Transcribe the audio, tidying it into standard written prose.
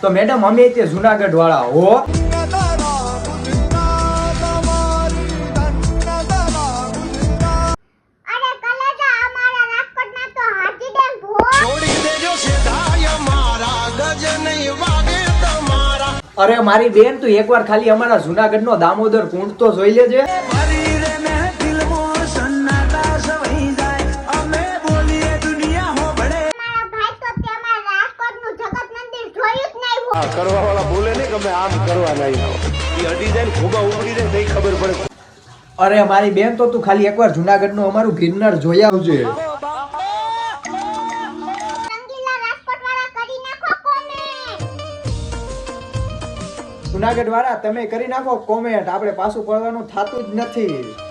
તો મેડમ અમે તે જુનાગઢ વાળા હો. અરે મારી બેન તું એકવાર ખાલી અમારા જુનાગઢ નો દામોદર કુંડ તો જોઈ લેજે. કરવા વાળા બોલે નહીં કે આમ કરવા નહીં એ અડી જાય ખોબા ઉપડી જાય નહીં ખબર પડે. અરે મારી બેન તો તું ખાલી એકવાર જુનાગઢ નું અમારું ગિરનાર જોઈ આવજે. જુનાગઢ વાળા તમે કરી નાખો કોમેન્ટ, આપણે પાછું પડવાનું થતું જ નથી.